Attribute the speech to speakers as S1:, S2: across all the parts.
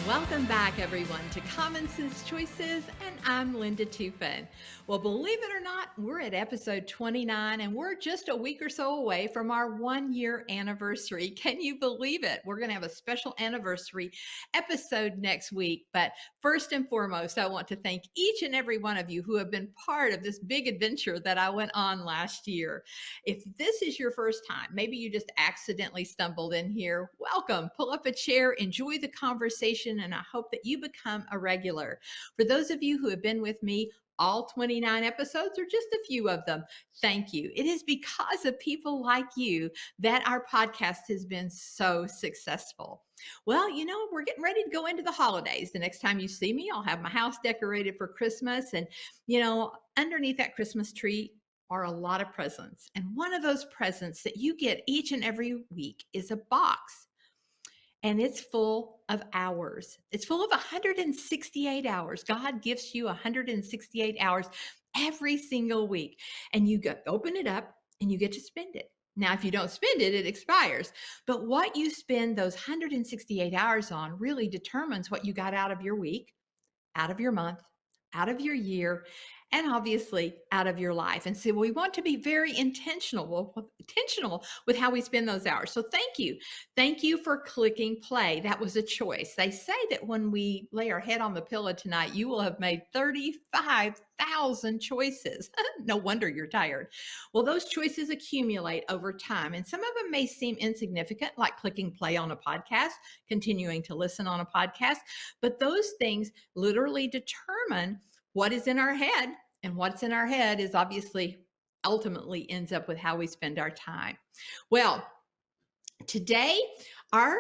S1: Welcome back, everyone, to Common Sense Choices, and I'm Linda Toupin. Well, believe it or not, we're at episode 29, and we're just a week or so away from our 1 year anniversary. Can you believe it? We're going to have a special anniversary episode next week. But first and foremost, I want to thank each and every one of you who have been part of this big adventure that I went on last year. If this is your first time, maybe you just accidentally stumbled in here, welcome. Pull up a chair, enjoy the conversation, and I hope that you become a regular. For those of you who have been with me all 29 episodes or just a few of them, thank you. It is because of people like you that our podcast has been so successful. Well, we're getting ready to go into the holidays. The next time you see me, I'll have my house decorated for Christmas. And, underneath that Christmas tree are a lot of presents. And one of those presents that you get each and every week is a box. And it's full of hours. It's full of 168 hours. God gives you 168 hours every single week. And you open it up and you get to spend it. Now, if you don't spend it, it expires. But what you spend those 168 hours on really determines what you got out of your week, out of your month, out of your year, and obviously out of your life. And so we want to be very intentional with how we spend those hours. So thank you. Thank you for clicking play. That was a choice. They say that when we lay our head on the pillow tonight, you will have made 35,000 choices. No wonder you're tired. Well, those choices accumulate over time, and some of them may seem insignificant, like clicking play on a podcast, continuing to listen on a podcast, but those things literally determine what is in our head, and what's in our head is obviously ultimately ends up with how we spend our time. Well, today our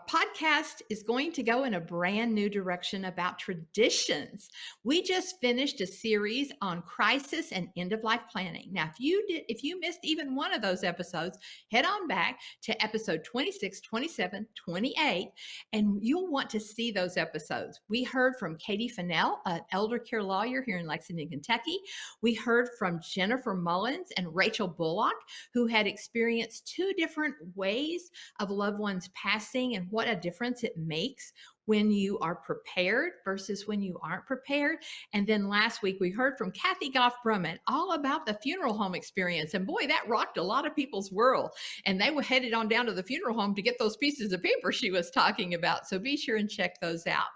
S1: podcast is going to go in a brand new direction about traditions. We just finished a series on crisis and end of life planning. Now, if you missed even one of those episodes, head on back to episode 26, 27, 28, and you'll want to see those episodes. We heard from Katie Fennell, an elder care lawyer here in Lexington, Kentucky. We heard from Jennifer Mullins and Rachel Bullock, who had experienced two different ways of loved ones passing and what a difference it makes when you are prepared versus when you aren't prepared. And then last week, we heard from Kathy Goff Brummett all about the funeral home experience. And boy, that rocked a lot of people's world. And they were headed on down to the funeral home to get those pieces of paper she was talking about. So be sure and check those out.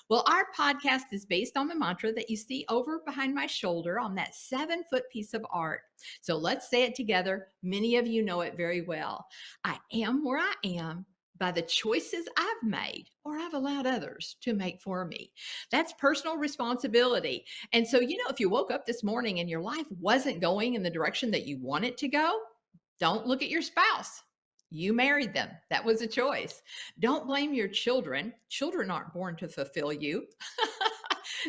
S1: Well, our podcast is based on the mantra that you see over behind my shoulder on that 7-foot piece of art. So let's say it together. Many of you know it very well. I am where I am by the choices I've made or I've allowed others to make for me. That's personal responsibility. And so, if you woke up this morning and your life wasn't going in the direction that you want it to go, don't look at your spouse. You married them. That was a choice. Don't blame your children. Children aren't born to fulfill you.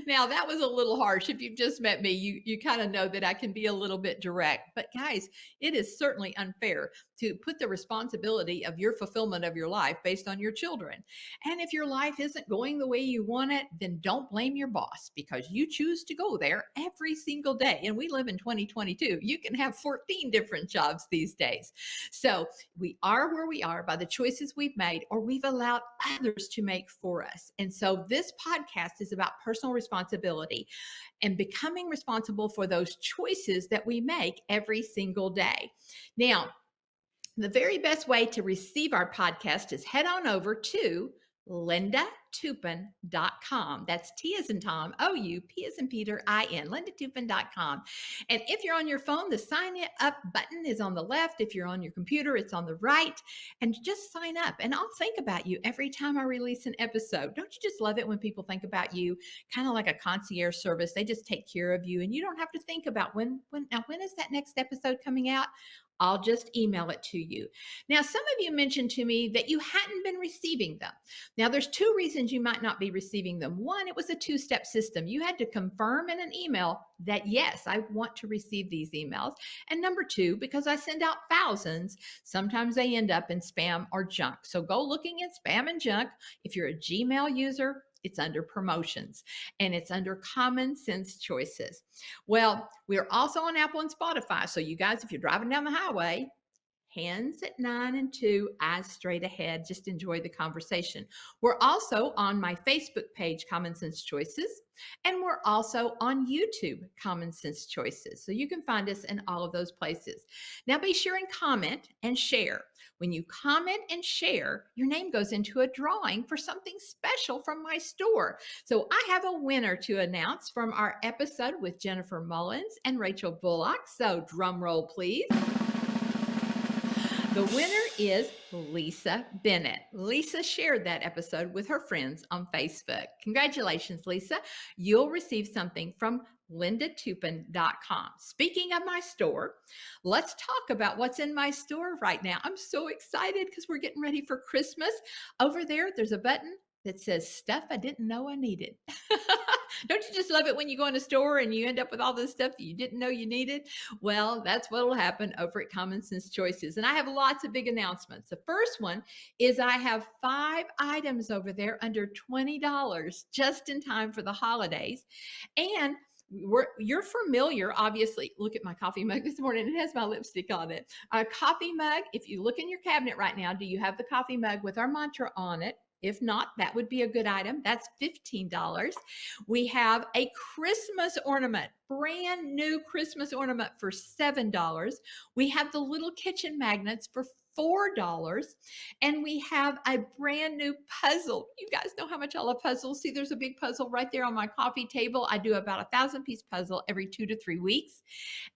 S1: Now, that was a little harsh. If you've just met me, you kind of know that I can be a little bit direct. But guys, it is certainly unfair to put the responsibility of your fulfillment of your life based on your children. And if your life isn't going the way you want it, then don't blame your boss because you choose to go there every single day. And we live in 2022. You can have 14 different jobs these days. So we are where we are by the choices we've made or we've allowed others to make for us. And so this podcast is about personal responsibility and becoming responsible for those choices that we make every single day. Now, the very best way to receive our podcast is head on over to lindatoupin.com. That's T as in Tom, O-U, P as in Peter, I-N, lindatoupin.com. And if you're on your phone, the sign up button is on the left. If you're on your computer, it's on the right. And just sign up. And I'll think about you every time I release an episode. Don't you just love it when people think about you, kind of like a concierge service? They just take care of you. And you don't have to think about when is that next episode coming out? I'll just email it to you. Now, some of you mentioned to me that you hadn't been receiving them. Now, there's two reasons you might not be receiving them. One, it was a two-step system. You had to confirm in an email that, yes, I want to receive these emails. And number two, because I send out thousands, sometimes they end up in spam or junk. So go looking in spam and junk. If you're a Gmail user, it's under promotions and it's under common sense choices. Well, we're also on Apple and Spotify. So you guys, if you're driving down the highway, hands at 9 and 2, eyes straight ahead. Just enjoy the conversation. We're also on my Facebook page, Common Sense Choices, and we're also on YouTube, Common Sense Choices. So you can find us in all of those places. Now be sure and comment and share. When you comment and share, your name goes into a drawing for something special from my store. So I have a winner to announce from our episode with Jennifer Mullins and Rachel Bullock. So drum roll, please. The winner is Lisa Bennett. Lisa shared that episode with her friends on Facebook. Congratulations, Lisa. You'll receive something from lindatoupin.com. Speaking of my store, let's talk about what's in my store right now. I'm so excited because we're getting ready for Christmas. Over there's a button that says stuff I didn't know I needed. Don't you just love it when you go in a store and you end up with all this stuff that you didn't know you needed? Well, that's what will happen over at Common Sense Choices. And I have lots of big announcements. The first one is I have 5 items over there under $20 just in time for the holidays. And you're familiar, obviously. Look at my coffee mug this morning. It has my lipstick on it. A coffee mug. If you look in your cabinet right now, do you have the coffee mug with our mantra on it? If not, that would be a good item. That's $15. We have a Christmas ornament, brand new Christmas ornament for $7. We have the little kitchen magnets for $4. And we have a brand new puzzle. You guys know how much I love puzzles. See, there's a big puzzle right there on my coffee table. I do about 1,000-piece puzzle every 2 to 3 weeks.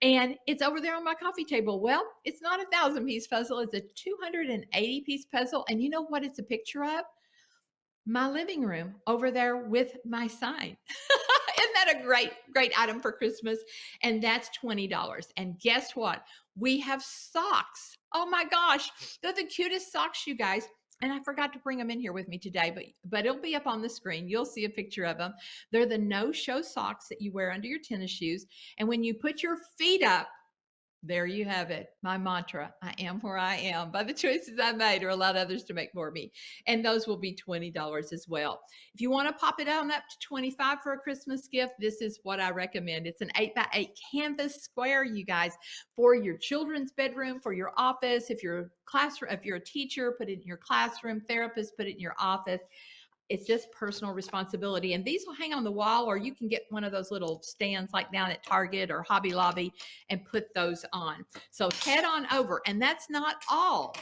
S1: And it's over there on my coffee table. Well, it's not a 1,000-piece puzzle. It's a 280-piece puzzle. And you know what it's a picture of? My living room over there with my sign. Isn't that a great item for Christmas? And that's $20. And guess what? We have socks. Oh my gosh, they're the cutest socks, you guys. And I forgot to bring them in here with me today, but it'll be up on the screen. You'll see a picture of them. They're the no-show socks that you wear under your tennis shoes. And when you put your feet up, there you have it. My mantra, I am where I am by the choices I made or allowed others to make for me. And those will be $20 as well. If you want to pop it on up to $25 for a Christmas gift, this is what I recommend. It's an 8x8 canvas square, you guys, for your children's bedroom, for your office. If you're a teacher, put it in your classroom. Therapist, put it in your office. It's just personal responsibility. And these will hang on the wall, or you can get one of those little stands like down at Target or Hobby Lobby and put those on. So head on over. And that's not all.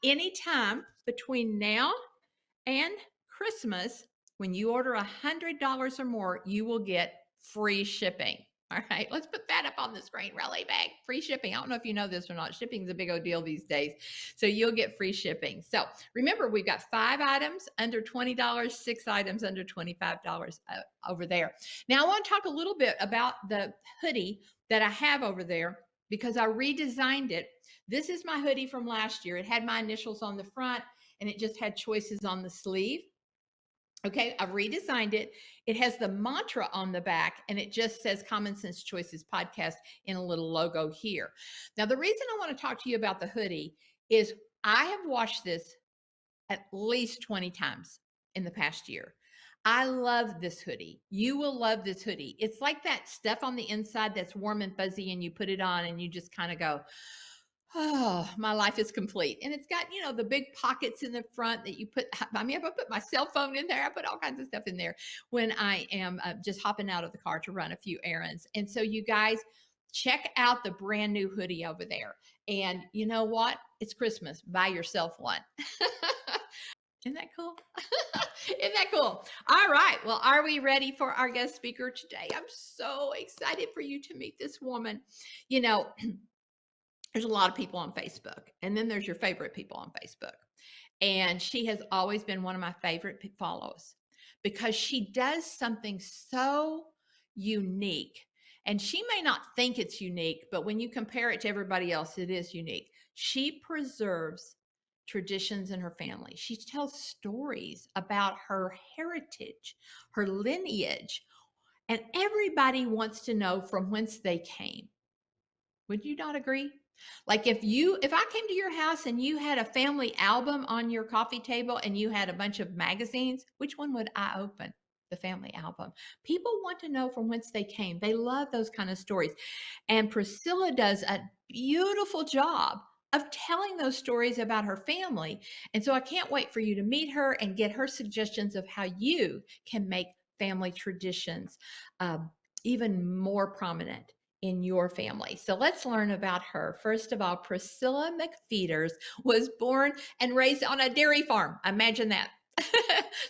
S1: Anytime between now and Christmas, when you order $100 or more, you will get free shipping. All right, let's put that up on the screen really big. Free shipping. I don't know if you know this or not. Shipping is a big old deal these days. So you'll get free shipping. So remember, we've got 5 items under $20, 6 items under $25 over there. Now, I want to talk a little bit about the hoodie that I have over there because I redesigned it. This is my hoodie from last year. It had my initials on the front and it just had choices on the sleeve. Okay, I've redesigned it. It has the mantra on the back and it just says Common Sense Choices Podcast in a little logo here. Now, the reason I want to talk to you about the hoodie is I have washed this at least 20 times in the past year. I love this hoodie. You will love this hoodie. It's like that stuff on the inside that's warm and fuzzy and you put it on and you just kind of go, oh, my life is complete. And it's got, the big pockets in the front that you put, I put my cell phone in there. I put all kinds of stuff in there when I am just hopping out of the car to run a few errands. And so you guys check out the brand new hoodie over there. And you know what? It's Christmas. Buy yourself one. Isn't that cool? Isn't that cool? All right. Well, are we ready for our guest speaker today? I'm so excited for you to meet this woman. There's a lot of people on Facebook, and then there's your favorite people on Facebook. And she has always been one of my favorite follows because she does something so unique. And she may not think it's unique, but when you compare it to everybody else, it is unique. She preserves traditions in her family. She tells stories about her heritage, her lineage, and everybody wants to know from whence they came. Would you not agree? Like if I came to your house and you had a family album on your coffee table and you had a bunch of magazines, which one would I open? The family album. People want to know from whence they came. They love those kind of stories. And Priscilla does a beautiful job of telling those stories about her family. And so I can't wait for you to meet her and get her suggestions of how you can make family traditions um, even more prominent in your family. So let's learn about her. First of all, Priscilla McPheeters was born and raised on a dairy farm. Imagine that.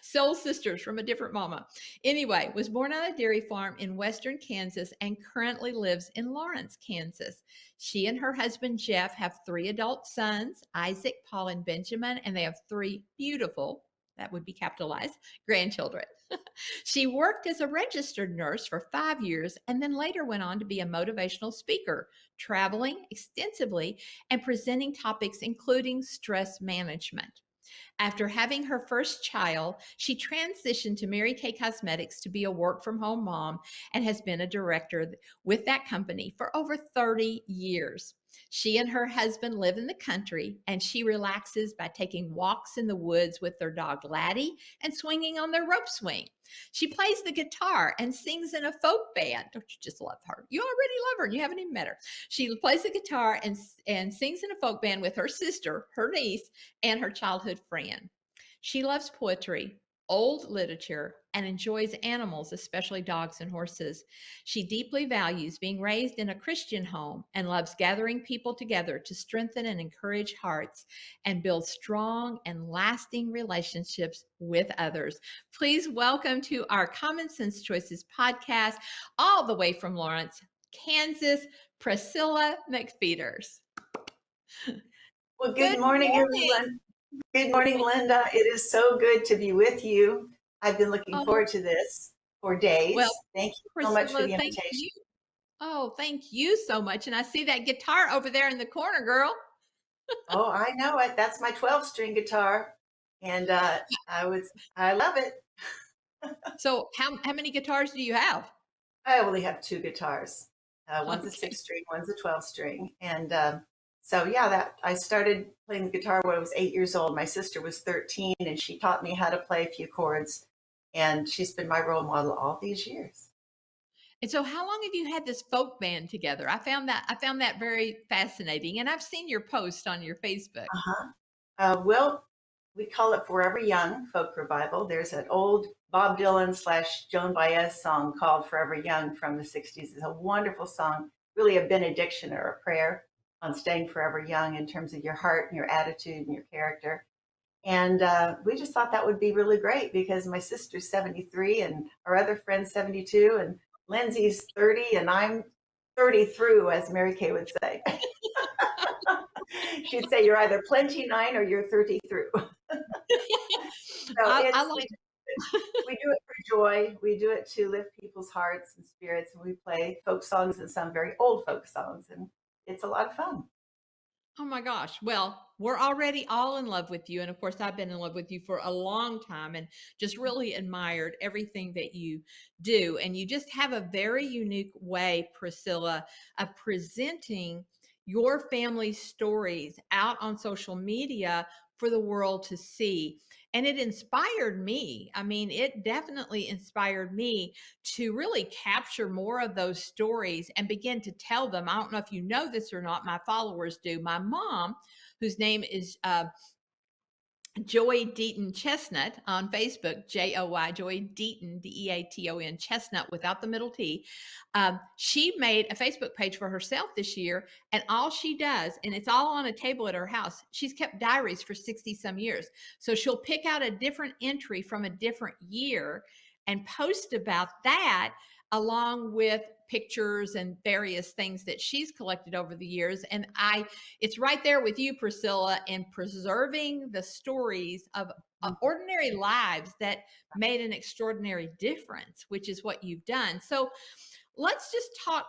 S1: Soul sisters from a different mama. Anyway, was born on a dairy farm in western Kansas and currently lives in Lawrence, Kansas. She and her husband Jeff have three adult sons, Isaac, Paul, and Benjamin, and they have three beautiful, that would be capitalized, grandchildren. She worked as a registered nurse for 5 years and then later went on to be a motivational speaker, traveling extensively and presenting topics including stress management. After having her first child, she transitioned to Mary Kay Cosmetics to be a work from home mom and has been a director with that company for over 30 years. She and her husband live in the country and she relaxes by taking walks in the woods with their dog Laddie and swinging on their rope swing. She plays the guitar and sings in a folk band. Don't you just love her? You already love her and you haven't even met her. She plays the guitar and sings in a folk band with her sister, her niece, and her childhood friend. She loves poetry, old literature, and enjoys animals, especially dogs and horses. She deeply values being raised in a Christian home and loves gathering people together to strengthen and encourage hearts and build strong and lasting relationships with others. Please welcome to our Common Sense Choices podcast, all the way from Lawrence, Kansas, Priscilla McPheeters.
S2: Well,
S1: Good
S2: good morning,
S1: morning.
S2: everyone. Good morning, Linda. It is so good to be with you. I've been looking
S1: Oh,
S2: forward to this for
S1: well,
S2: days. Thank you so much for
S1: Priscilla,
S2: the
S1: thank
S2: invitation.
S1: you. Oh, thank you so much. And I see that guitar over there in the corner, girl.
S2: Oh, I know it. That's my 12-string guitar, and I love it.
S1: So how many guitars do you have?
S2: I only have two guitars. One's a
S1: Okay.
S2: 6-string, one's a 12-string, and so yeah, that I started playing the guitar when I was 8 years old. My sister was 13, and she taught me how to play a few chords, and she's been my role model all these years.
S1: And so how long have you had this folk band together? I found that very fascinating. And I've seen your post on your Facebook.
S2: Uh-huh. Well, we call it Forever Young Folk Revival. There's an old Bob Dylan / Joan Baez song called Forever Young from the 60s. It's a wonderful song, really a benediction or a prayer on staying forever young in terms of your heart and your attitude and your character. And we just thought that would be really great because my sister's 73 and our other friend's 72 and Lindsay's 30 and I'm 30 through, as Mary Kay would say. She'd say you're either plenty nine or you're 30 through. So
S1: I
S2: it's
S1: like
S2: we do it for joy. We do it to lift people's hearts and spirits, and we play folk songs and some very old folk songs, and it's a lot of fun.
S1: Oh my gosh. Well, we're already all in love with you. And of course, I've been in love with you for a long time and just really admired everything that you do. And you just have a very unique way, Priscilla, of presenting your family's stories out on social media for the world to see. And it inspired me. I mean, it definitely inspired me to really capture more of those stories and begin to tell them. I don't know if you know this or not, my followers do. My mom, whose name is Joy Deaton Chestnut on Facebook, Joy, Joy Deaton, Deaton, Chestnut without the middle T. She made a Facebook page for herself this year, and all she does, and it's all on a table at her house, she's kept diaries for 60 some years. So she'll pick out a different entry from a different year and post about that along with pictures and various things that she's collected over the years. And it's right there with you, Priscilla, in preserving the stories of ordinary lives that made an extraordinary difference, which is what you've done. So let's just talk,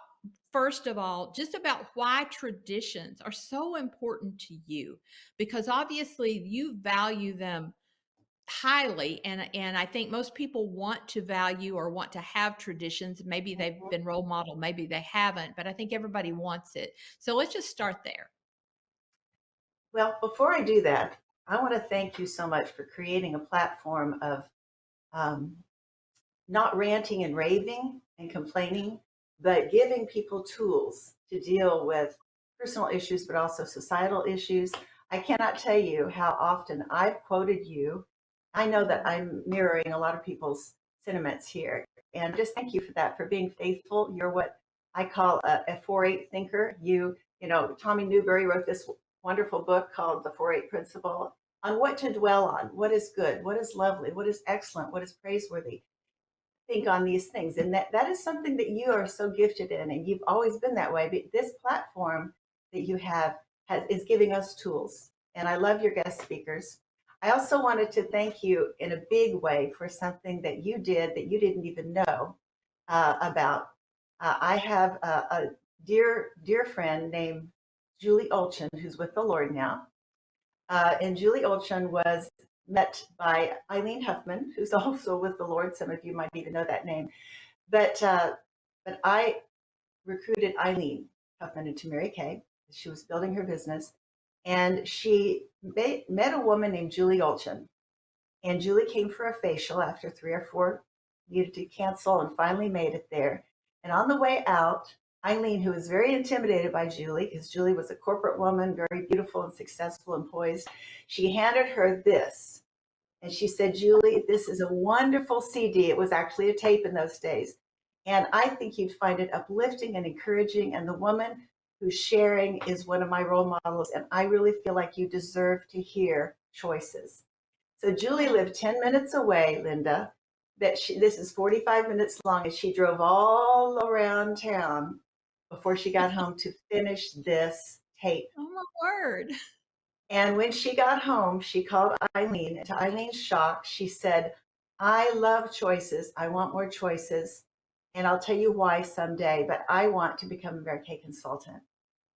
S1: first of all, just about why traditions are so important to you, because obviously you value them highly, and I think most people want to value or want to have traditions. Maybe they've
S2: Mhm.
S1: been role model, maybe they haven't, but I think everybody wants it. So let's just start there.
S2: Well, before I do that, I want to thank you so much for creating a platform of um, not ranting and raving and complaining, but giving people tools to deal with personal issues, but also societal issues. I cannot tell you how often I've quoted you. I know that I'm mirroring a lot of people's sentiments here. And just thank you for that, for being faithful. You're what I call a 4-8 thinker. Tommy Newberry wrote this wonderful book called The 4-8 Principle on what to dwell on, what is good, what is lovely, what is excellent, what is praiseworthy. Think on these things. And that is something that you are so gifted in, and you've always been that way. But this platform that you have is giving us tools. And I love your guest speakers. I also wanted to thank you in a big way for something that you did that you didn't even know about. I have a dear friend named Julie Olchin, who's with the Lord now. And Julie Olchin was met by Eileen Huffman, who's also with the Lord. Some of you might even know that name. But I recruited Eileen Huffman into Mary Kay. She was building her business, and she met a woman named Julie Olchin. And Julie came for a facial after 3 or 4 needed to cancel, and finally made it there. And on the way out, Eileen, who was very intimidated by Julie, because Julie was a corporate woman, very beautiful and successful and poised, she handed her this. And she said, Julie, this is a wonderful CD. It was actually a tape in those days. And I think you'd find it uplifting and encouraging. And the woman who's sharing is one of my role models. And I really feel like you deserve to hear choices. So Julie lived 10 minutes away, Linda. This is 45 minutes long, and she drove all around town before she got home to finish this tape.
S1: Oh my word.
S2: And when she got home, she called Eileen. And to Eileen's shock, she said, I love choices. I want more choices. And I'll tell you why someday, but I want to become a Mary Kay consultant.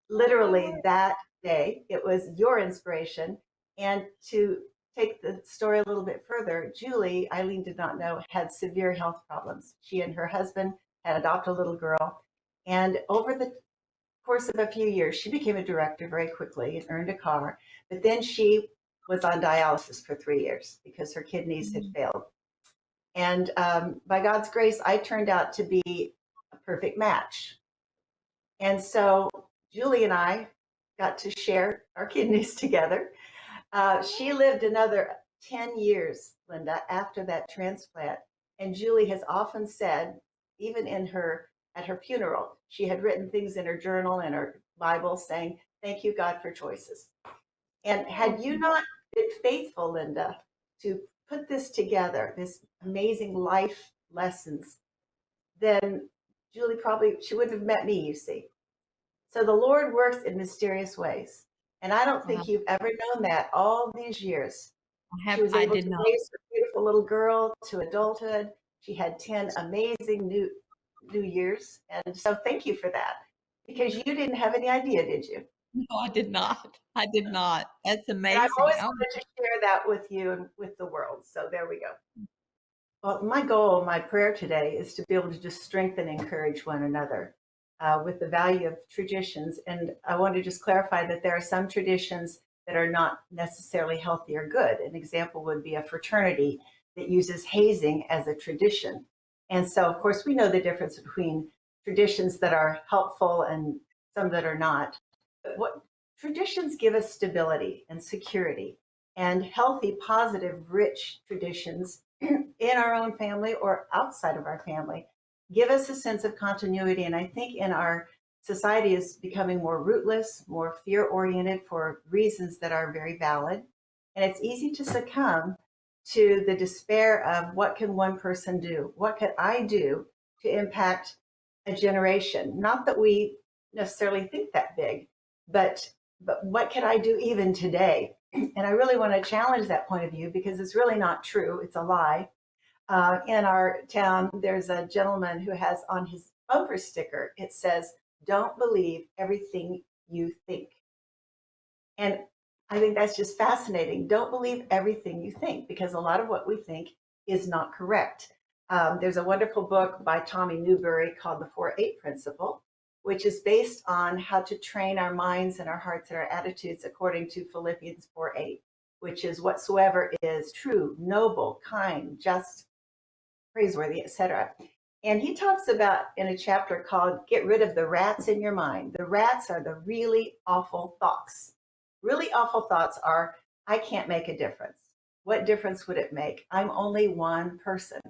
S2: Literally that day, it was your inspiration. And to take the story a little bit further, Julie, Eileen did not know, had severe health problems. She and her husband had adopted a little girl. And over the course of a few years, she became a director very quickly and earned a car. But then she was on dialysis for 3 years because her kidneys had failed. And by God's grace, I turned out to be a perfect match. And so Julie and I got to share our kidneys together. She lived another 10 years, Linda, after that transplant. And Julie has often said, even at her funeral, she had written things in her journal and her Bible saying, thank you, God, for choices. And had you not been faithful, Linda, to put this together, this amazing life lessons, then Julie she wouldn't have met me, you see. So the Lord works in mysterious ways. And I don't think you've ever known that all these years. She was able to raise her beautiful little girl to adulthood. She had 10 amazing new years. And so thank you for that, because you didn't have any idea, did you?
S1: No, I did not. I did not. That's amazing.
S2: And I've always wanted to share that with you and with the world. So there we go. Well, my goal, my prayer today is to be able to just strengthen and encourage one another with the value of traditions. And I want to just clarify that there are some traditions that are not necessarily healthy or good. An example would be a fraternity that uses hazing as a tradition. And so, of course, we know the difference between traditions that are helpful and some that are not. But what traditions give us stability and security, and healthy, positive, rich traditions in our own family or outside of our family give us a sense of continuity. And I think in our society is becoming more rootless, more fear-oriented for reasons that are very valid. And it's easy to succumb to the despair of what can one person do? What could I do to impact a generation? Not that we necessarily think that big, but what can I do even today? And I really want to challenge that point of view, because it's really not true. It's a lie. In our town, there's a gentleman who has on his bumper sticker, it says, don't believe everything you think. And I think that's just fascinating. Don't believe everything you think, because a lot of what we think is not correct. There's a wonderful book by Tommy Newberry called The 4-8 Principle, which is based on how to train our minds and our hearts and our attitudes according to Philippians 4:8, which is whatsoever is true, noble, kind, just, praiseworthy, etc. And he talks about in a chapter called Get Rid of the Rats in Your Mind. The rats are the really awful thoughts. Really awful thoughts are, I can't make a difference. What difference would it make? I'm only one person.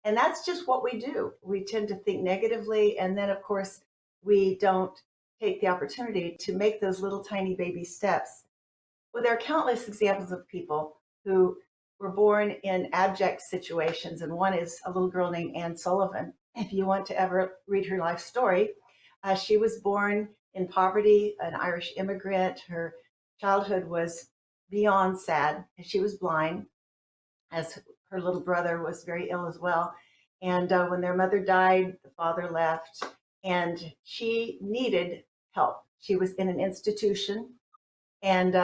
S2: And that's just what we do. We tend to think negatively. And then, of course, we don't take the opportunity to make those little tiny baby steps. Well, there are countless examples of people who were born in abject situations, and one is a little girl named Anne Sullivan. If you want to ever read her life story, she was born in poverty, an Irish immigrant. Her childhood was beyond sad, and she was blind, as her little brother was very ill as well. And when their mother died, the father left, and she needed help. She was in an institution, and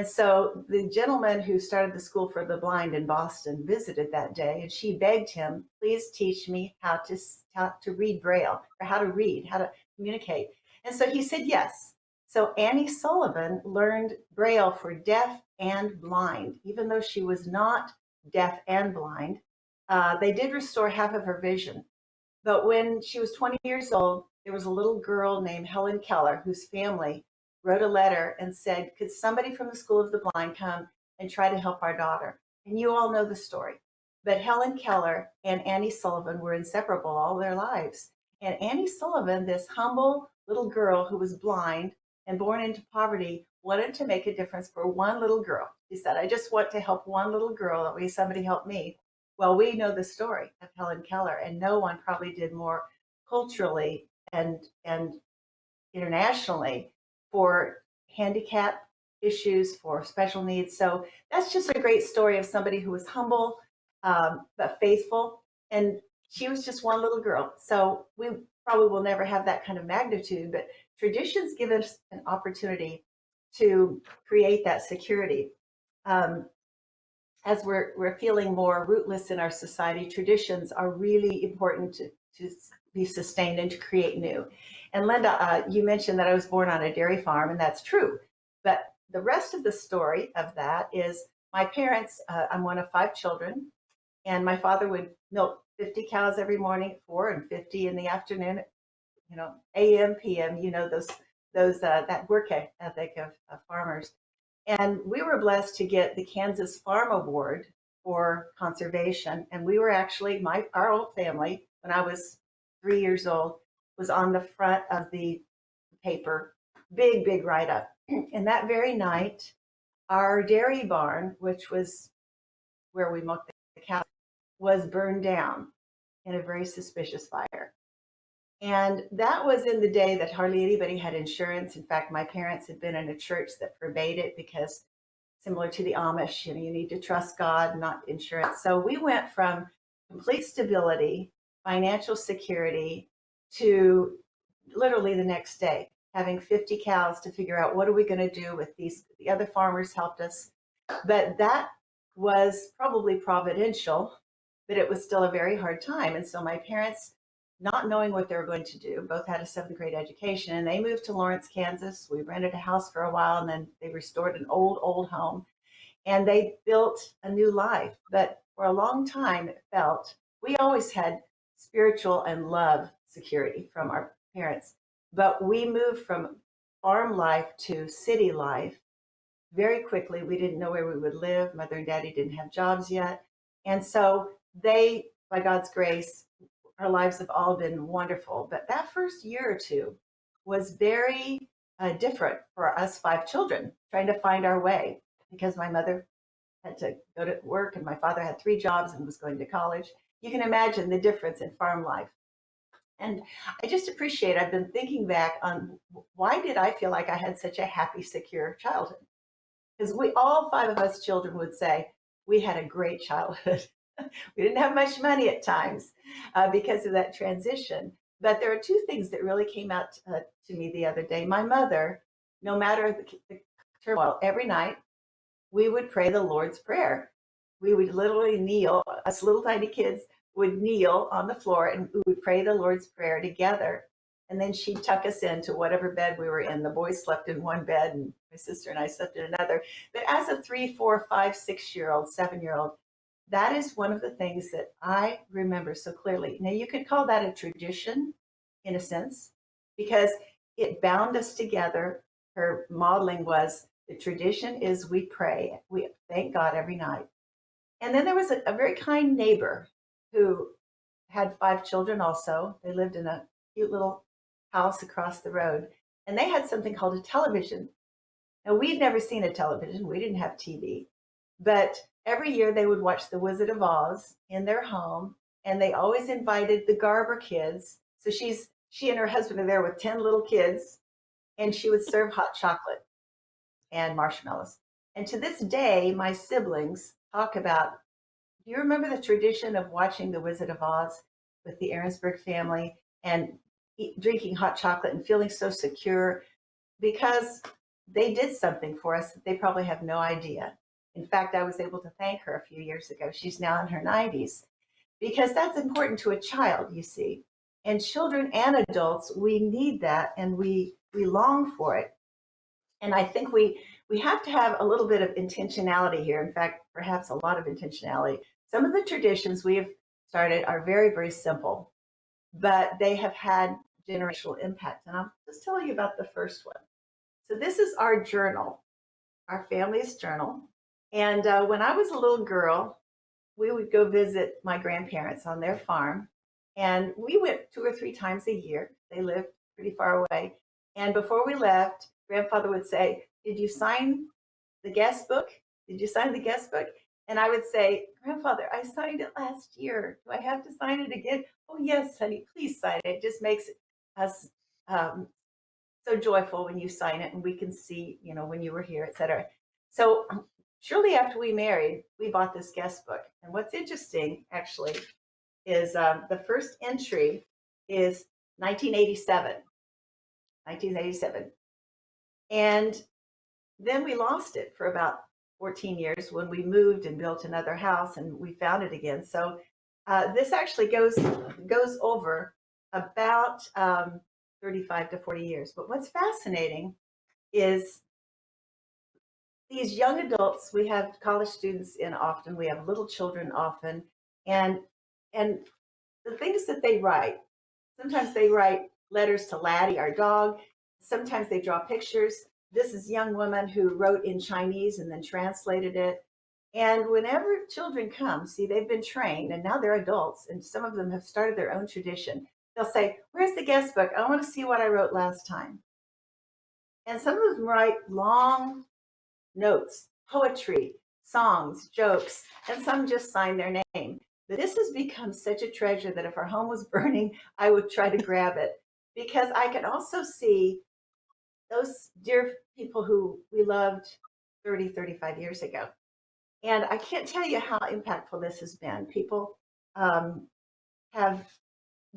S2: so the gentleman who started the School for the Blind in Boston visited that day, and she begged him, please teach me how to read Braille, or how to read, how to communicate. And so he said yes. So Annie Sullivan learned Braille for deaf and blind, even though she was not deaf and blind. They did restore half of her vision. But when she was 20 years old, there was a little girl named Helen Keller whose family wrote a letter and said, could somebody from the School of the Blind come and try to help our daughter? And you all know the story. But Helen Keller and Annie Sullivan were inseparable all their lives. And Annie Sullivan, this humble little girl who was blind and born into poverty, wanted to make a difference for one little girl. She said, I just want to help one little girl. That way somebody help me. Well, we know the story of Helen Keller, and no one probably did more culturally and internationally for handicap issues, for special needs. So that's just a great story of somebody who was humble, but faithful. And she was just one little girl. So we probably will never have that kind of magnitude, but traditions give us an opportunity to create that security. As we're feeling more rootless in our society, traditions are really important to be sustained and to create new. And Linda, you mentioned that I was born on a dairy farm, and that's true. But the rest of the story of that is my parents, I'm one of 5 children, and my father would milk 50 cows every morning at 4 and 50 in the afternoon, AM, PM, those that work ethic of farmers. And we were blessed to get the Kansas Farm Award for conservation. And we were actually, our whole family, when I was 3 years old, was on the front of the paper, big, big write up. And that very night, our dairy barn, which was where we milked the cows, was burned down in a very suspicious fire. And that was in the day that hardly anybody had insurance. In fact, my parents had been in a church that forbade it because, similar to the Amish, you need to trust God, not insurance. So we went from complete stability, financial security, to literally the next day having 50 cows to figure out what are we going to do with these. The other farmers helped us, but that was probably providential, but it was still a very hard time. And so my parents, not knowing what they were going to do, both had a 7th grade education, and they moved to Lawrence, Kansas. We rented a house for a while, and then they restored an old home, and they built a new life. But for a long time, it felt we always had spiritual and love security from our parents, but we moved from farm life to city life very quickly. We didn't know where we would live. Mother and Daddy didn't have jobs yet. And so they, by God's grace, our lives have all been wonderful. But that first year or two was very different for us 5 children, trying to find our way, because my mother had to go to work and my father had 3 jobs and was going to college. You can imagine the difference in farm life. And I just appreciate, I've been thinking back on why did I feel like I had such a happy, secure childhood? Because we, all 5 of us children, would say we had a great childhood. We didn't have much money at times because of that transition. But there are 2 things that really came out to me the other day. My mother, no matter the turmoil, every night we would pray the Lord's Prayer. We would literally kneel, us little tiny kids would kneel on the floor and we would pray the Lord's Prayer together. And then she'd tuck us into whatever bed we were in. The boys slept in one bed and my sister and I slept in another. But as a 3, 4, 5, 6-year-old, 7-year-old, that is one of the things that I remember so clearly. Now, you could call that a tradition in a sense, because it bound us together. Her modeling was the tradition is we pray, we thank God every night. And then there was a very kind neighbor who had 5 children also. They lived in a cute little house across the road, and they had something called a television. Now, we'd never seen a television, we didn't have TV, but every year they would watch The Wizard of Oz in their home, and they always invited the Garber kids. So she and her husband are there with 10 little kids, and she would serve hot chocolate and marshmallows. And to this day, my siblings talk about, do you remember the tradition of watching The Wizard of Oz with the Aaronsburg family and drinking hot chocolate and feeling so secure? Because they did something for us that they probably have no idea. In fact, I was able to thank her a few years ago. She's now in her 90s, because that's important to a child, you see. And children and adults, we need that, and we long for it. And I think we have to have a little bit of intentionality here. In fact, perhaps a lot of intentionality. Some of the traditions we have started are very, very simple, but they have had generational impact. And I'll just tell you about the first one. So this is our journal, our family's journal. And when I was a little girl, we would go visit my grandparents on their farm. And we went 2 or 3 times a year. They lived pretty far away. And before we left, grandfather would say, "Did you sign the guest book? Did you sign the guest book?" And I would say, "Grandfather, I signed it last year. Do I have to sign it again?" "Oh, yes, honey, please sign it. It just makes us so joyful when you sign it, and we can see, when you were here, etc." So shortly after we married, we bought this guest book. And what's interesting, actually, is the first entry is 1987. 1987. And then we lost it for about 14 years when we moved and built another house, and we found it again. So this actually goes over about 35 to 40 years. But what's fascinating is these young adults, we have college students in often, we have little children often, and the things that they write, sometimes they write letters to Laddie, our dog. Sometimes they draw pictures. This is a young woman who wrote in Chinese and then translated it. And whenever children come, see, they've been trained, and now they're adults, and some of them have started their own tradition. They'll say, "Where's the guest book? I want to see what I wrote last time." And some of them write long notes, poetry, songs, jokes, and some just sign their name. But this has become such a treasure that if our home was burning, I would try to grab it, because I can also see those dear people who we loved 30, 35 years ago. And I can't tell you how impactful this has been. People have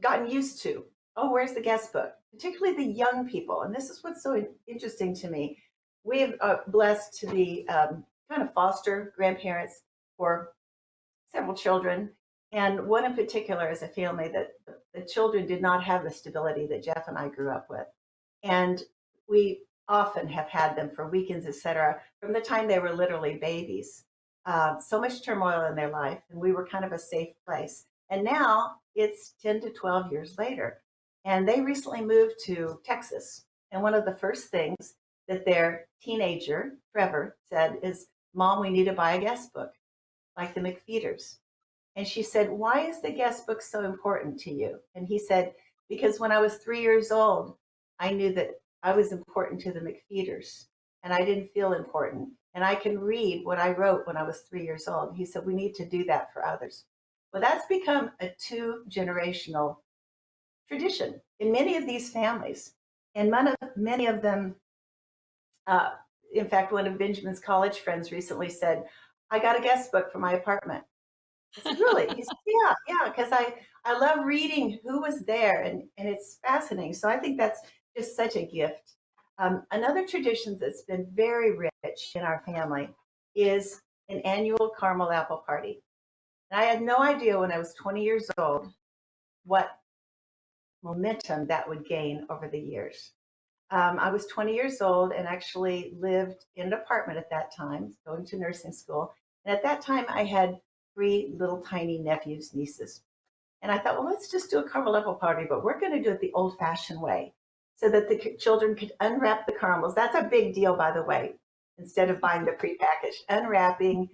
S2: gotten used to, "Oh, where's the guest book?" Particularly the young people. And this is what's so interesting to me. We are blessed to be kind of foster grandparents for several children. And one in particular is a family that the children did not have the stability that Jeff and I grew up with. And we often have had them for weekends, etc., from the time they were literally babies. So much turmoil in their life, and we were kind of a safe place. And now it's 10 to 12 years later, and they recently moved to Texas. And one of the first things that their teenager, Trevor, said is, "Mom, we need to buy a guest book, like the McPheeters." And she said, "Why is the guest book so important to you?" And he said, "Because when I was 3 years old, I knew that I was important to the McPheeters, and I didn't feel important. And I can read what I wrote when I was 3 years old." He said, "We need to do that for others." Well, that's become a 2-generational tradition in many of these families. And many of them, in fact, one of Benjamin's college friends recently said, "I got a guest book for my apartment." I said, "Really?" He said, yeah, because I love reading who was there, and it's fascinating. So I think that's just such a gift. Another tradition that's been very rich in our family is an annual caramel apple party. And I had no idea when I was 20 years old what momentum that would gain over the years. I was 20 years old and actually lived in an apartment at that time, going to nursing school. And at that time, I had 3 little tiny nephews, nieces. And I thought, well, let's just do a caramel apple party, but we're going to do it the old fashioned way so that the children could unwrap the caramels. That's a big deal, by the way, instead of buying the prepackaged, unwrapping,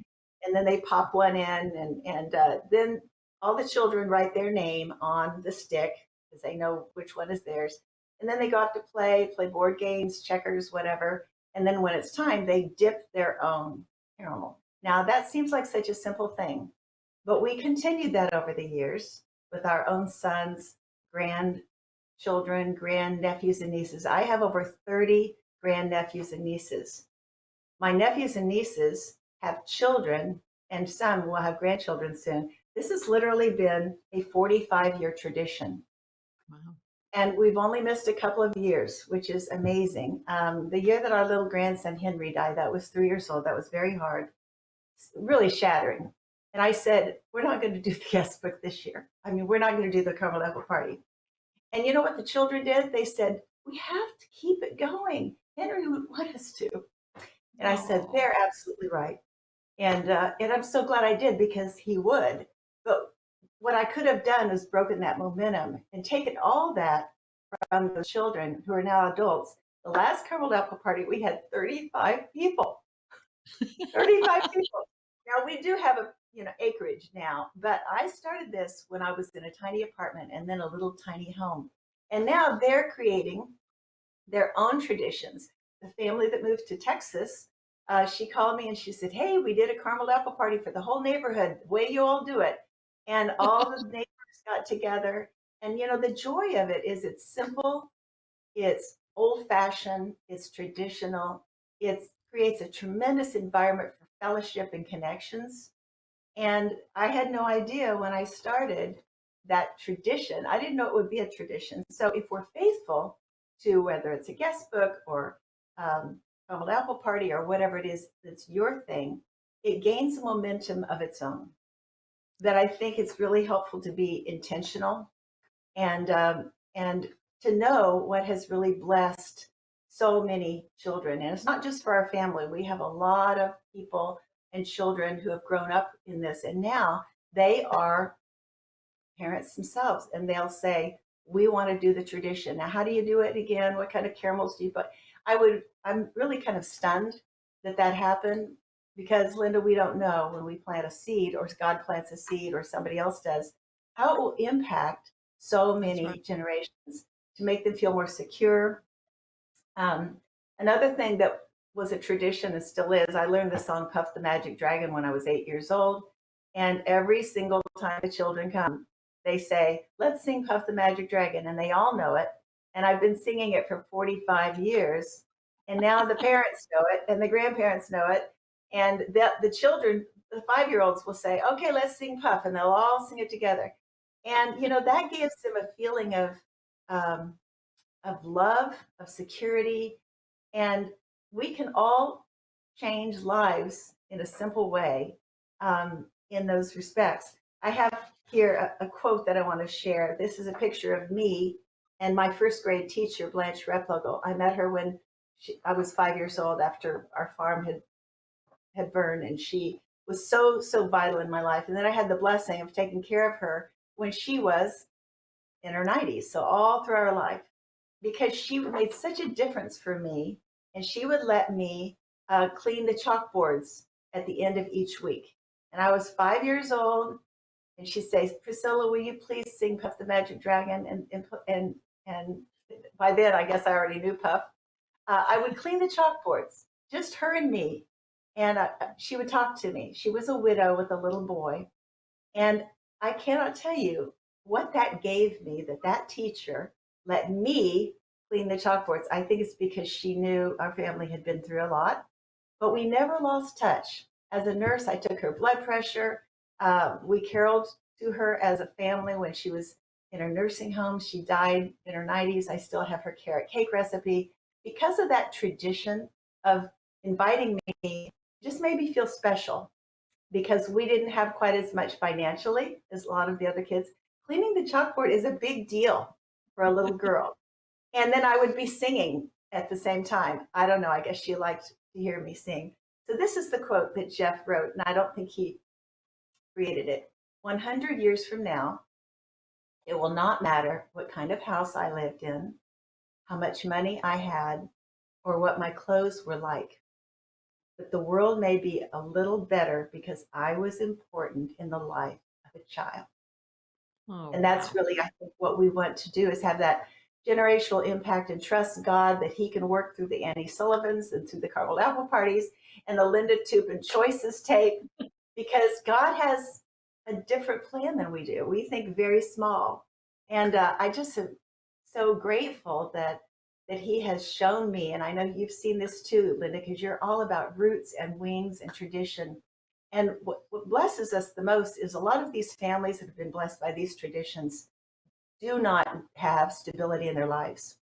S2: and then they pop one in, and then all the children write their name on the stick because they know which one is theirs. And then they go out to play board games, checkers, whatever. And then when it's time, they dip their own caramel. Now, that seems like such a simple thing, but we continued that over the years with our own sons, grandchildren, grandnephews, and nieces. I have over 30 grandnephews and nieces. My nephews and nieces have children, and some will have grandchildren soon. This has literally been a 45-year tradition.
S1: Wow.
S2: And we've only missed a couple of years, which is amazing. The year that our little grandson Henry died, that was 3 years old. That was very hard, really shattering. And I said, we're not going to do the guest book this year. I mean, we're not going to do the caramel apple party. And you know what the children did? They said, we have to keep it going. Henry would want us to. And I said, they're absolutely right. And I'm so glad I did because he would. But what I could have done is broken that momentum and taken all that from those children who are now adults. The last caramel apple party, we had 35 people. 35 people. Now we do have a acreage now, but I started this when I was in a tiny apartment and then a little tiny home. And now they're creating their own traditions. The family that moved to Texas, she called me and she said, hey, we did a caramel apple party for the whole neighborhood, the way you all do it. And all the neighbors got together. And the joy of it is it's simple, it's old fashioned, it's traditional, it creates a tremendous environment for fellowship and connections. And I had no idea when I started that tradition. I didn't know it would be a tradition. So if we're faithful to whether it's a guest book or caramel apple party or whatever it is that's your thing, it gains a momentum of its own. That I think it's really helpful to be intentional and to know what has really blessed so many children. And it's not just for our family. We have a lot of people and children who have grown up in this, and now they are parents themselves, and they'll say, we want to do the tradition. Now, how do you do it again? What kind of caramels do you put? I'm really kind of stunned that happened because, Linda, we don't know when we plant a seed or God plants a seed or somebody else does, how it will impact so many generations to make them feel more secure. Another thing that was a tradition and still is, I learned the song Puff the Magic Dragon when I was 8 years old. And every single time the children come, they say, let's sing Puff the Magic Dragon. And they all know it. And I've been singing it for 45 years. And now the parents know it and the grandparents know it. And the children, the 5-year-olds will say, okay, let's sing Puff. And they'll all sing it together. And, that gives them a feeling of love, of security. And we can all change lives in a simple way in those respects. I have here a quote that I want to share. This is a picture of me and my first grade teacher, Blanche Replogle. I met her when I was 5 years old after our farm had burned, and she was so vital in my life. And then I had the blessing of taking care of her when she was in her 90s, so all through our life, because she made such a difference for me. And she would let me clean the chalkboards at the end of each week. And I was 5 years old, and she says, Priscilla, will you please sing Puff the Magic Dragon? And by then, I guess I already knew Puff. I would clean the chalkboards, just her and me. And she would talk to me. She was a widow with a little boy. And I cannot tell you what that gave me, that teacher let me clean the chalkboards. I think it's because she knew our family had been through a lot, but we never lost touch. As a nurse, I took her blood pressure. We caroled to her as a family when she was in her nursing home. She died in her 90s. I still have her carrot cake recipe. Because of that tradition of inviting me, just made me feel special because we didn't have quite as much financially as a lot of the other kids. Cleaning the chalkboard is a big deal for a little girl. And then I would be singing at the same time. I don't know, I guess she liked to hear me sing. So this is the quote that Jeff wrote, and I don't think he created it. 100 years from now, it will not matter what kind of house I lived in, how much money I had, or what my clothes were like. But the world may be a little better because I was important in the life of a child.
S1: Oh,
S2: And that's
S1: wow.
S2: really, I think, what we want to do is have that generational impact and trust God that He can work through the Annie Sullivans and through the Carmel Apple parties and the Linda Toupin Choices tape, because God has a different plan than we do. We think very small, and I just am so grateful that He has shown me, and I know you've seen this too, Linda, because you're all about roots and wings and tradition. And what blesses us the most is a lot of these families that have been blessed by these traditions do not have stability in their lives.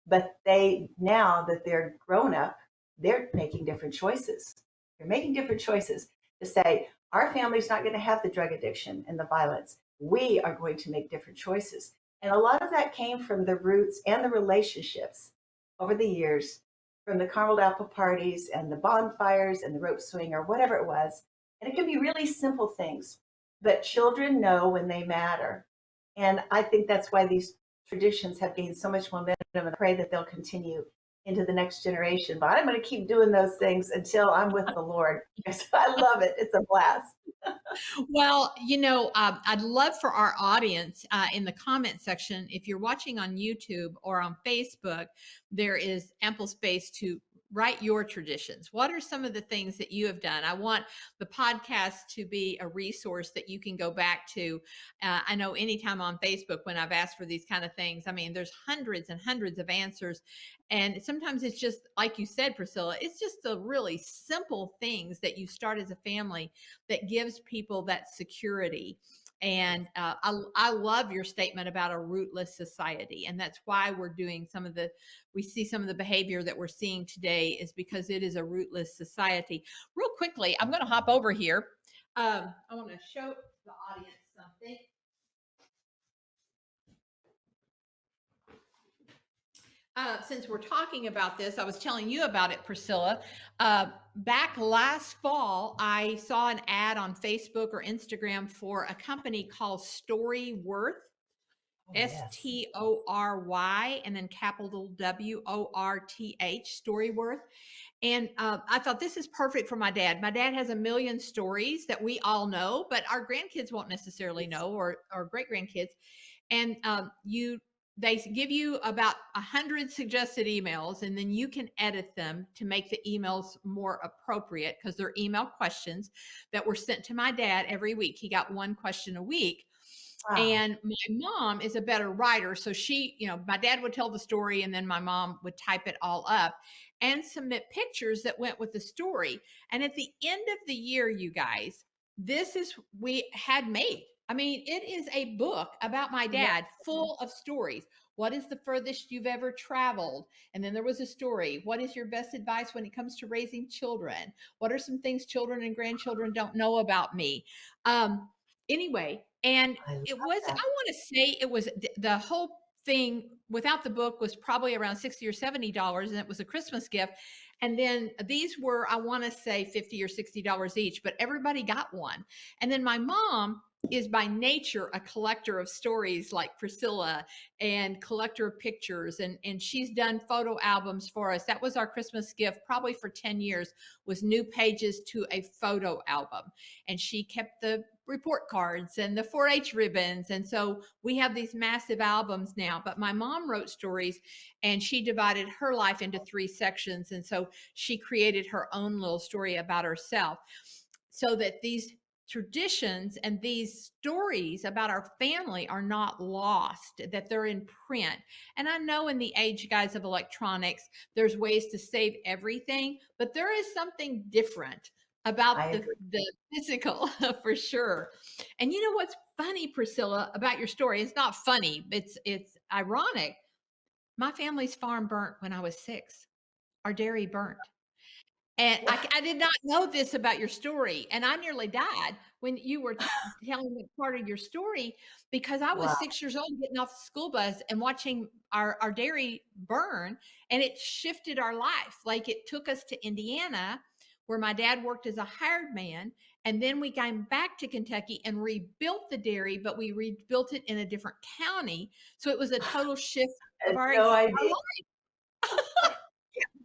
S2: But they, now that they're grown up, they're making different choices. They're making different choices to say, our family's not going to have the drug addiction and the violence. We are going to make different choices. And a lot of that came from the roots and the relationships over the years, from the caramel apple parties and the bonfires and the rope swing or whatever it was. And it can be really simple things, but children know when they matter. And I think that's why these traditions have gained so much momentum, and I pray that they'll continue into the next generation. But I'm going to keep doing those things until I'm with the Lord because I love it. It's a blast.
S1: Well, I'd love for our audience in the comment section, if you're watching on YouTube or on Facebook, there is ample space to write your traditions. What are some of the things that you have done? I want the podcast to be a resource that you can go back to. I know anytime on Facebook when I've asked for these kind of things, I mean, there's hundreds and hundreds of answers. And sometimes it's just, like you said, Priscilla, it's just the really simple things that you start as a family that gives people that security. And I love your statement about a rootless society. And that's why we're doing we see some of the behavior that we're seeing today is because it is a rootless society. Real quickly, I'm going to hop over here. I want to show the audience something. Since we're talking about this, I was telling you about it, Priscilla. Back last fall, I saw an ad on Facebook or Instagram for a company called Storyworth,
S2: Oh, yes.
S1: Story, and then capital WORTH, Storyworth. And I thought this is perfect for my dad. My dad has a million stories that we all know, but our grandkids won't necessarily know, or great grandkids. And they give you about 100 suggested emails, and then you can edit them to make the emails more appropriate because they're email questions that were sent to my dad every week. He got one question a week.
S2: Wow.
S1: And my mom is a better writer. So my dad would tell the story and then my mom would type it all up and submit pictures that went with the story. And at the end of the year, you guys, this is we had made. I mean, it is a book about my
S2: Yeah.
S1: dad full of stories. What is the furthest you've ever traveled? And then there was a story. What is your best advice when it comes to raising children? What are some things children and grandchildren don't know about me? Anyway, and
S2: I love
S1: it was, I
S2: that.
S1: want to say it was the whole thing without the book was probably around 60 or $70, and it was a Christmas gift. And then these were, I want to say, $50 or $60 each, but everybody got one. And then my mom is by nature a collector of stories like Priscilla, and collector of pictures, and she's done photo albums for us. That was our Christmas gift probably for 10 years, was new pages to a photo album. And she kept the report cards and the 4-H ribbons. And so we have these massive albums now. But my mom wrote stories, and she divided her life into 3 sections. And so she created her own little story about herself, so that these traditions and these stories about our family are not lost, that they're in print. And I know in the age, guys, of electronics, there's ways to save everything, but there is something different
S2: I
S1: about the
S2: agree.
S1: the physical for sure. And you know what's funny, Priscilla, about your story? It's not funny, it's ironic. My family's farm burnt when I was 6. Our dairy burnt. And
S2: Wow.
S1: I did not know this about your story, and I nearly died when you were telling me part of your story, because I was
S2: Wow.
S1: 6 years old getting off the school bus and watching our dairy burn, and it shifted our life. Like, it took us to Indiana where my dad worked as a hired man. And then we came back to Kentucky and rebuilt the dairy, but we rebuilt it in a different county. So it was a total shift
S2: I
S1: of
S2: had
S1: our
S2: no
S1: entire
S2: idea.
S1: life.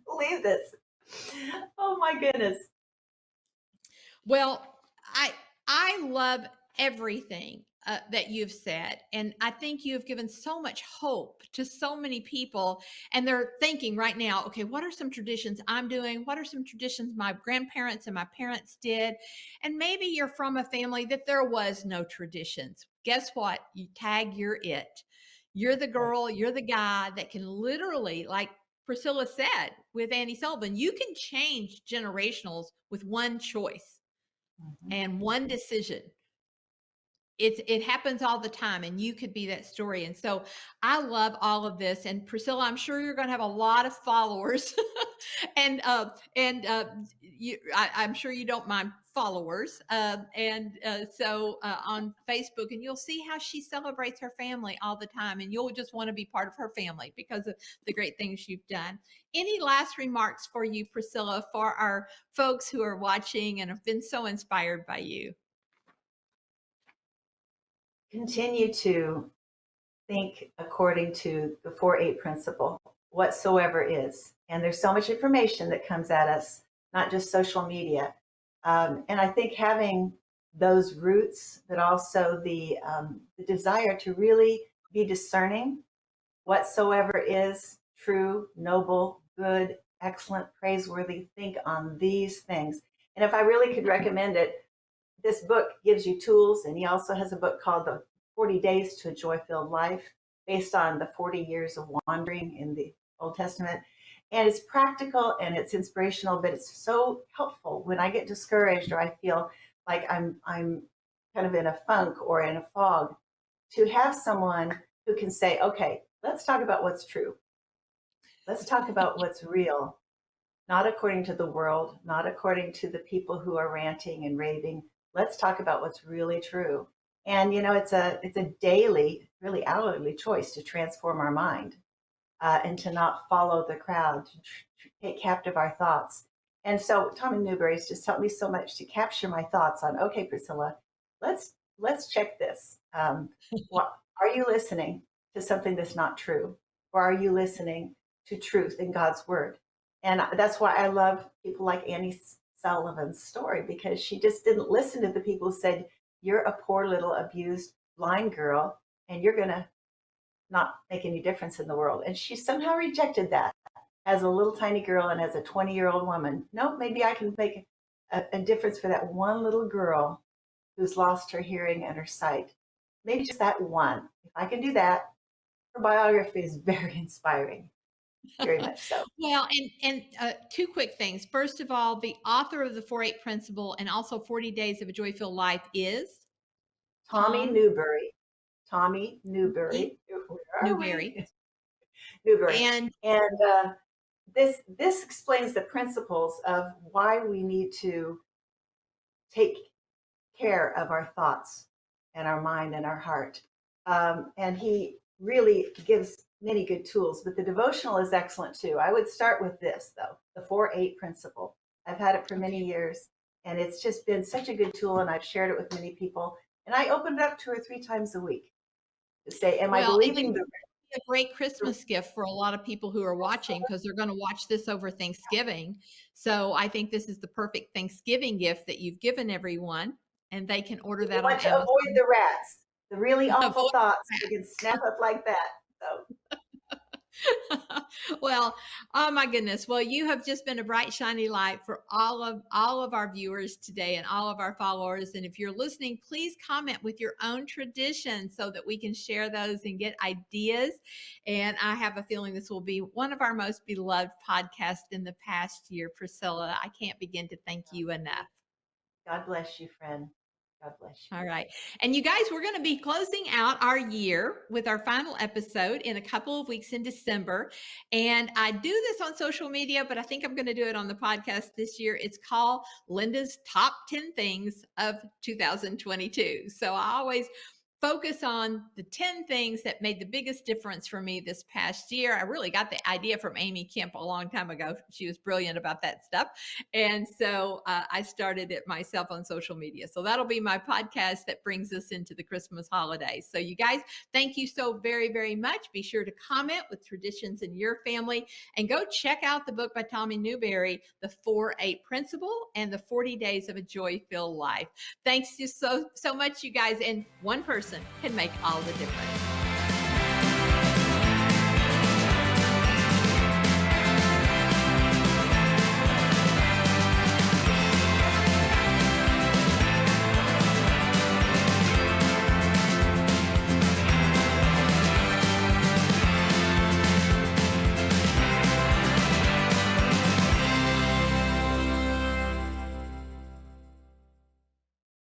S2: Believe this. Oh my goodness.
S1: Well, I love everything that you've said, and I think you've given so much hope to so many people, and they're thinking right now, okay, what are some traditions I'm doing? What are some traditions my grandparents and my parents did? And maybe you're from a family that there was no traditions. Guess what? You tag, you're it. You're the
S2: Right.
S1: girl, you're the guy that can literally, like Priscilla said with Annie Sullivan, you can change generationals with one choice
S2: Mhm.
S1: and one decision. It happens all the time, and you could be that story. And so I love all of this. And Priscilla, I'm sure you're going to have a lot of followers, and I'm sure you don't mind followers, on Facebook, and you'll see how she celebrates her family all the time, and you'll just want to be part of her family because of the great things you've done. Any last remarks for you, Priscilla, for our folks who are watching and have been so inspired by you?
S2: Continue to think according to the 4-8 principle, whatsoever is. And there's so much information that comes at us, not just social media. And I think having those roots, but also the desire to really be discerning, whatsoever is true, noble, good, excellent, praiseworthy, think on these things. And if I really could recommend it, this book gives you tools, and he also has a book called The 40 Days to a Joy-Filled Life, based on the 40 years of wandering in the Old Testament. And it's practical and it's inspirational, but it's so helpful when I get discouraged or I feel like I'm kind of in a funk or in a fog, to have someone who can say, okay, let's talk about what's true. Let's talk about what's real, not according to the world, not according to the people who are ranting and raving. Let's talk about what's really true. And it's a daily, really hourly choice to transform our mind, and to not follow the crowd, to take captive our thoughts. And so Tommy Newberry has just helped me so much to capture my thoughts on, okay, Priscilla, let's check this. What are you listening to something that's not true, or are you listening to truth in God's word? And that's why I love people like Annie Sullivan's story, because she just didn't listen to the people who said, "You're a poor little abused blind girl, and you're gonna not make any difference in the world." And she somehow rejected that as a little tiny girl and as a 20-year-old woman. No, maybe I can make a difference for that one little girl who's lost her hearing and her sight. Maybe just that one. If I can do that, her biography is very inspiring, very much so.
S1: Well, two quick things. First of all, the author of the 4-8 principle and also 40 Days of a Joy-Filled Life is
S2: Tommy
S1: Tom
S2: Newberry. Tommy Newberry. Where are
S1: Newberry.
S2: we? Newberry.
S1: And
S2: And this explains the principles of why we need to take care of our thoughts and our mind and our heart. And he really gives many good tools, but the devotional is excellent too. I would start with this, though, the 4-8 principle. I've had it for many
S1: okay.
S2: years, and it's just been such a good tool, and I've shared it with many people. And I open it up 2 or 3 times a week to say, am I
S1: Well, and then
S2: believing the
S1: a great Christmas gift for a lot of people who are watching because they're going to watch this over Thanksgiving. So I think this is the perfect Thanksgiving gift that you've given everyone, and they can order
S2: we
S1: that on
S2: want to avoid
S1: Amazon.
S2: the rats, the really awful
S1: Avoid
S2: thoughts. We can snap up like that. So
S1: well, oh my goodness. Well, you have just been a bright, shiny light for all of our viewers today and all of our followers. And if you're listening, please comment with your own traditions so that we can share those and get ideas. And I have a feeling this will be one of our most beloved podcasts in the past year, Priscilla. I can't begin to thank you enough.
S2: God bless you, friend. God bless you.
S1: All right. And you guys, we're going to be closing out our year with our final episode in a couple of weeks in December. And I do this on social media, but I think I'm going to do it on the podcast this year. It's called Linda's Top 10 Things of 2022. So I always focus on the 10 things that made the biggest difference for me this past year. I really got the idea from Amy Kemp a long time ago. She was brilliant about that stuff. And so I started it myself on social media. So that'll be my podcast that brings us into the Christmas holidays. So you guys, thank you so very, very much. Be sure to comment with traditions in your family, and go check out the book by Tommy Newberry, The 4-8 Principle and the 40 Days of a Joy-Filled Life. Thanks you so much, you guys. And one person can make all the difference.